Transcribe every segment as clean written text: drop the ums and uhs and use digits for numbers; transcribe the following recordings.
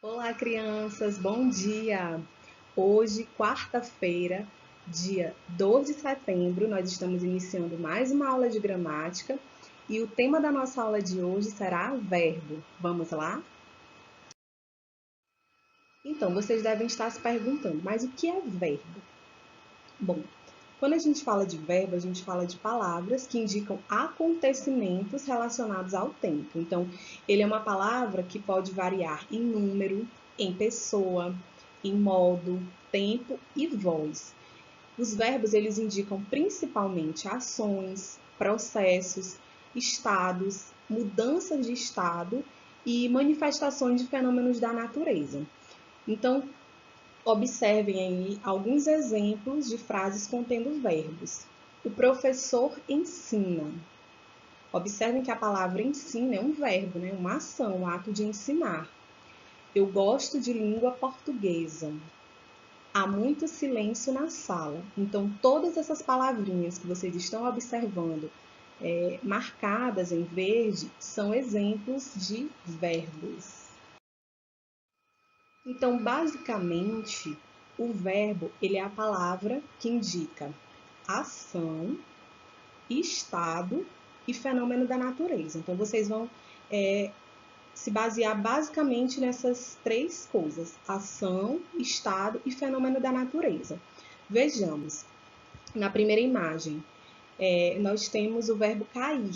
Olá, crianças, bom dia! Hoje, quarta-feira, dia 2 de setembro, nós estamos iniciando mais uma aula de gramática e o tema da nossa aula de hoje será verbo. Vamos lá? Então, vocês devem estar se perguntando, mas o que é verbo? Bom, quando a gente fala de verbo, a gente fala de palavras que indicam acontecimentos relacionados ao tempo. Então, ele é uma palavra que pode variar em número, em pessoa, em modo, tempo e voz. Os verbos, eles indicam principalmente ações, processos, estados, mudanças de estado e manifestações de fenômenos da natureza. Então, observem aí alguns exemplos de frases contendo verbos. O professor ensina. Observem que a palavra ensina é um verbo, né? Uma ação, um ato de ensinar. Eu gosto de língua portuguesa. Há muito silêncio na sala. Então, todas essas palavrinhas que vocês estão observando, marcadas em verde, são exemplos de verbos. Então, basicamente, o verbo ele é a palavra que indica ação, estado e fenômeno da natureza. Então, vocês vão se basear basicamente nessas três coisas: ação, estado e fenômeno da natureza. Vejamos, na primeira imagem, nós temos o verbo cair,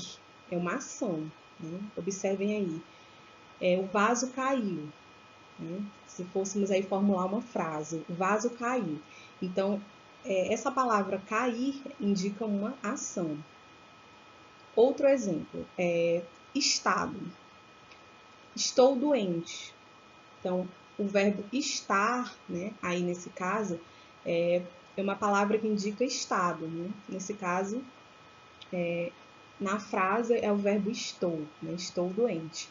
é uma ação, né? Observem aí, o vaso caiu. Né? Se fôssemos aí formular uma frase, o vaso caiu. Então, essa palavra cair indica uma ação. Outro exemplo, estado. Estou doente. Então, o verbo estar, né, aí nesse caso, é uma palavra que indica estado. Né? Nesse caso, na frase é o verbo estou, né? Estou doente.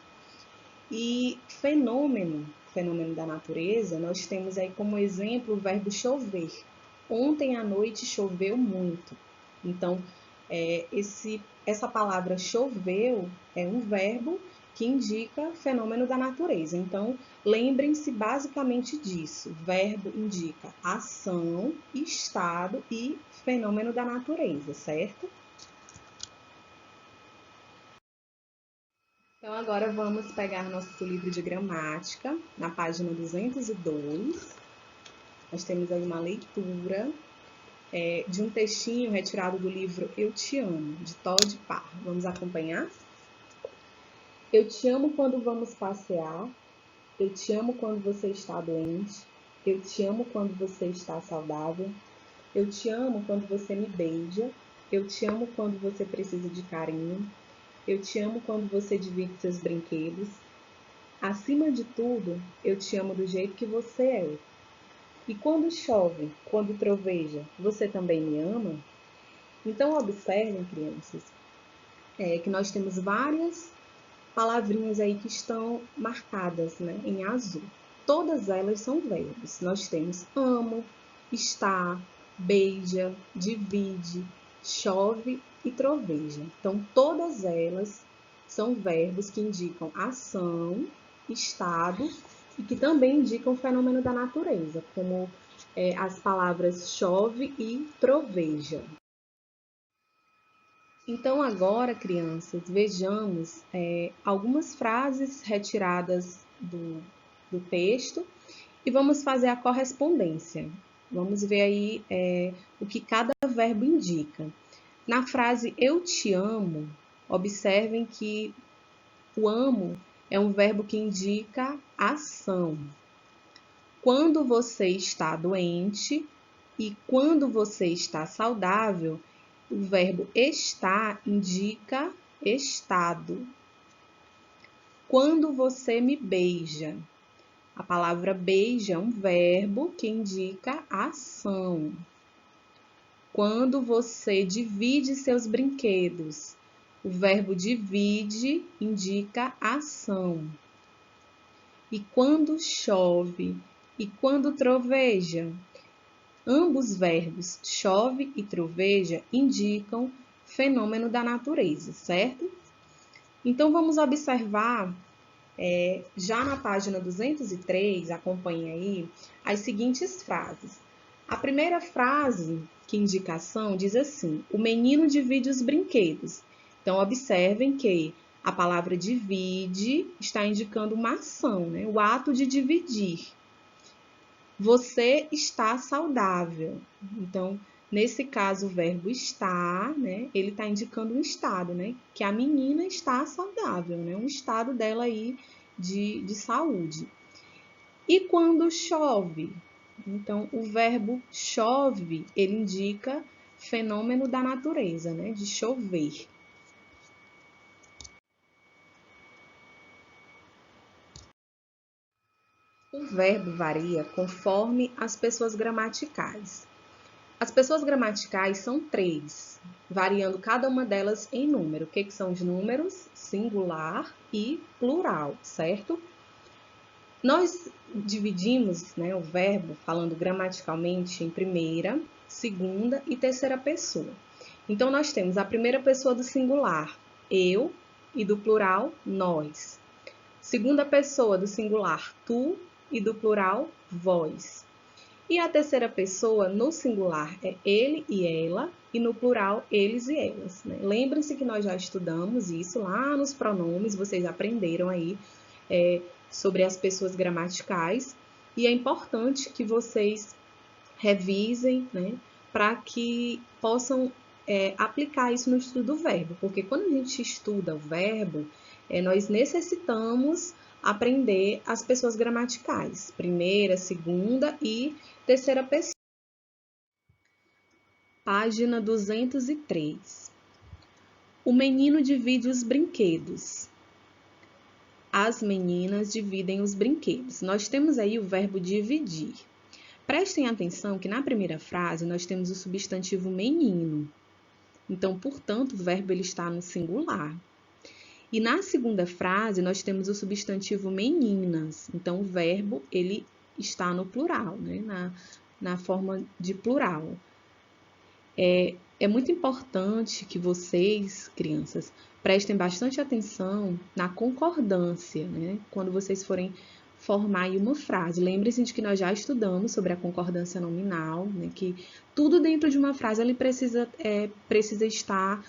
E fenômeno da natureza, nós temos aí como exemplo o verbo chover. Ontem à noite choveu muito. Então, essa palavra choveu é um verbo que indica fenômeno da natureza. Então, lembrem-se basicamente disso. Verbo indica ação, estado e fenômeno da natureza, certo? Então, agora vamos pegar nosso livro de gramática, na página 202. Nós temos aí uma leitura de um textinho retirado do livro Eu Te Amo, de Todd Parr. Vamos acompanhar? Eu te amo quando vamos passear. Eu te amo quando você está doente. Eu te amo quando você está saudável. Eu te amo quando você me beija. Eu te amo quando você precisa de carinho. Eu te amo quando você divide seus brinquedos. Acima de tudo, eu te amo do jeito que você é. E quando chove, quando troveja, você também me ama? Então, observem, crianças, que nós temos várias palavrinhas aí que estão marcadas, né, em azul. Todas elas são verbos. Nós temos amo, está, beija, divide, chove e troveja. Então, todas elas são verbos que indicam ação, estado e que também indicam o fenômeno da natureza, como as palavras chove e troveja. Então, agora, crianças, vejamos algumas frases retiradas do texto e vamos fazer a correspondência. Vamos ver aí o que cada verbo indica. Na frase eu te amo, observem que o amo é um verbo que indica ação. Quando você está doente e quando você está saudável, o verbo estar indica estado. Quando você me beija, a palavra beija é um verbo que indica ação. Quando você divide seus brinquedos, o verbo divide indica ação. E quando chove e quando troveja, ambos verbos chove e troveja indicam fenômeno da natureza, certo? Então, vamos observar Já na página 203, acompanhe aí, as seguintes frases. A primeira frase, que indicação, diz assim: o menino divide os brinquedos. Então, observem que a palavra divide está indicando uma ação, né? O ato de dividir. Você está saudável. Então, nesse caso, o verbo está, né? Ele está indicando um estado, né? Que a menina está saudável, né? Um estado dela aí de saúde. E quando chove? Então, o verbo chove, ele indica fenômeno da natureza, né? De chover. O verbo varia conforme as pessoas gramaticais. As pessoas gramaticais são 3, variando cada uma delas em número. O que são os números? Singular e plural, certo? Nós dividimos, né, o verbo, falando gramaticalmente, em primeira, segunda e terceira pessoa. Então, nós temos a primeira pessoa do singular, eu, e do plural, nós. Segunda pessoa do singular, tu, e do plural, vós. E a terceira pessoa, no singular, é ele e ela, e no plural, eles e elas, né? Lembrem-se que nós já estudamos isso lá nos pronomes, vocês aprenderam aí sobre as pessoas gramaticais, e é importante que vocês revisem, né, para que possam aplicar isso no estudo do verbo, porque quando a gente estuda o verbo, nós necessitamos aprender as pessoas gramaticais, primeira, segunda e terceira pessoa. Página 203. O menino divide os brinquedos. As meninas dividem os brinquedos. Nós temos aí o verbo dividir. Prestem atenção que na primeira frase nós temos o substantivo menino. Então, portanto, o verbo ele está no singular. E na segunda frase nós temos o substantivo meninas. Então, o verbo ele está no plural, né? Na forma de plural. É muito importante que vocês, crianças, prestem bastante atenção na concordância, né? Quando vocês forem formar aí uma frase. Lembre-se de que nós já estudamos sobre a concordância nominal, né? Que tudo dentro de uma frase ele precisa estar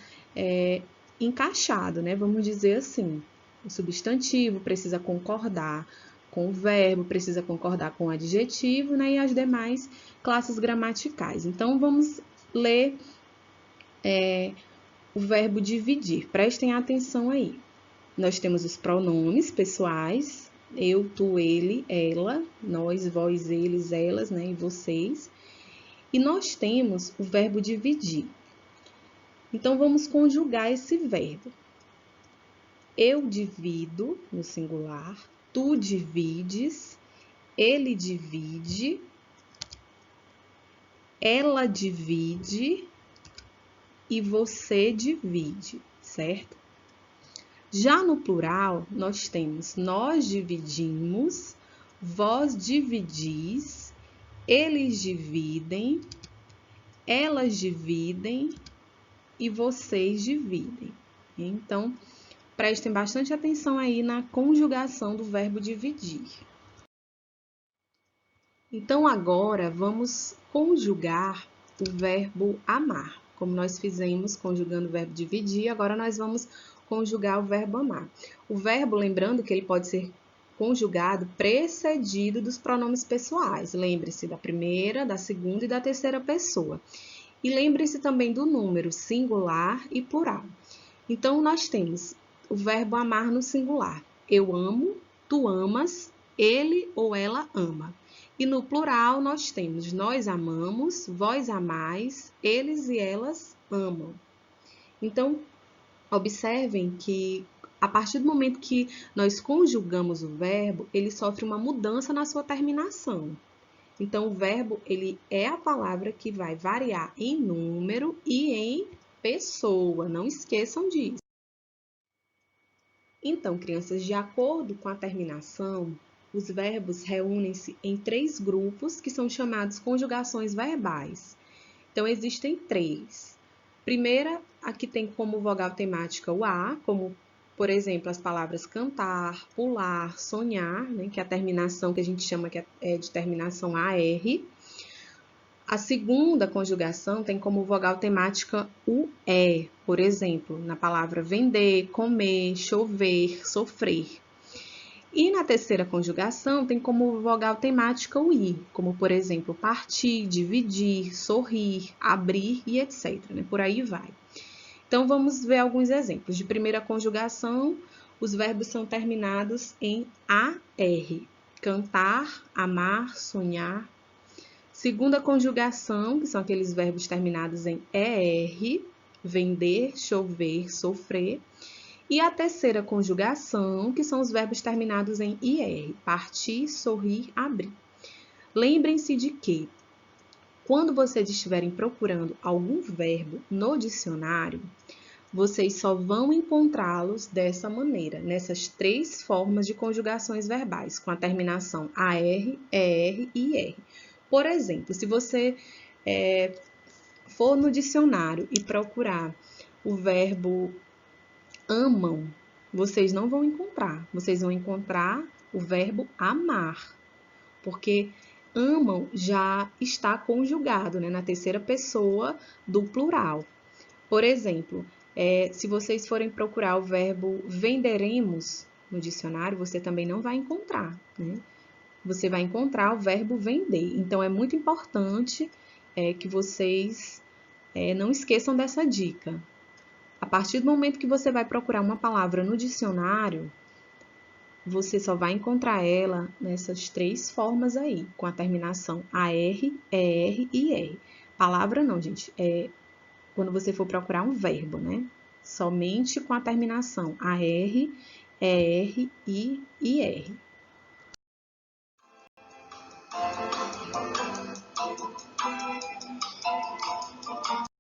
encaixado, né? Vamos dizer assim. O substantivo precisa concordar com o verbo, precisa concordar com o adjetivo, né? E as demais classes gramaticais. Então, vamos ler o verbo dividir. Prestem atenção aí. Nós temos os pronomes pessoais, eu, tu, ele, ela, nós, vós, eles, elas, né, e vocês. E nós temos o verbo dividir. Então, vamos conjugar esse verbo. Eu divido, no singular, tu divides, ele divide, ela divide e você divide, certo? Já no plural, nós temos nós dividimos, vós dividis, eles dividem, elas dividem e vocês dividem. Então, prestem bastante atenção aí na conjugação do verbo dividir. Então, agora, vamos conjugar o verbo amar. Como nós fizemos conjugando o verbo dividir, agora nós vamos conjugar o verbo amar. O verbo, lembrando que ele pode ser conjugado precedido dos pronomes pessoais. Lembre-se da primeira, da segunda e da terceira pessoa. E lembre-se também do número singular e plural. Então, nós temos o verbo amar no singular. Eu amo, tu amas, ele ou ela ama. E no plural, nós temos nós amamos, vós amais, eles e elas amam. Então, observem que a partir do momento que nós conjugamos o verbo, ele sofre uma mudança na sua terminação. Então, o verbo ele é a palavra que vai variar em número e em pessoa. Não esqueçam disso. Então, crianças, de acordo com a terminação, os verbos reúnem-se em 3 grupos que são chamados conjugações verbais. Então, existem 3. Primeira, a que tem como vogal temática o A, como por exemplo, as palavras cantar, pular, sonhar, né, que é a terminação que a gente chama que é de terminação AR. A segunda conjugação tem como vogal temática o é, por exemplo, na palavra vender, comer, chover, sofrer. E na terceira conjugação tem como vogal temática o i, como por exemplo, partir, dividir, sorrir, abrir e etc, né? Por aí vai. Então vamos ver alguns exemplos. De primeira conjugação, os verbos são terminados em AR. Cantar, amar, sonhar. Segunda conjugação, que são aqueles verbos terminados em ER, vender, chover, sofrer. E a terceira conjugação, que são os verbos terminados em IR, partir, sorrir, abrir. Lembrem-se de que, quando vocês estiverem procurando algum verbo no dicionário, vocês só vão encontrá-los dessa maneira, nessas três formas de conjugações verbais, com a terminação AR, ER e IR. Por exemplo, se você for no dicionário e procurar o verbo amam, vocês não vão encontrar. Vocês vão encontrar o verbo amar, porque amam já está conjugado, né, na terceira pessoa do plural. Por exemplo, se vocês forem procurar o verbo venderemos no dicionário, você também não vai encontrar, né? Você vai encontrar o verbo vender. Então, é muito importante que vocês não esqueçam dessa dica. A partir do momento que você vai procurar uma palavra no dicionário, você só vai encontrar ela nessas três formas aí, com a terminação AR, ER e IR. Palavra não, gente, quando você for procurar um verbo, né? Somente com a terminação AR, ER e IR.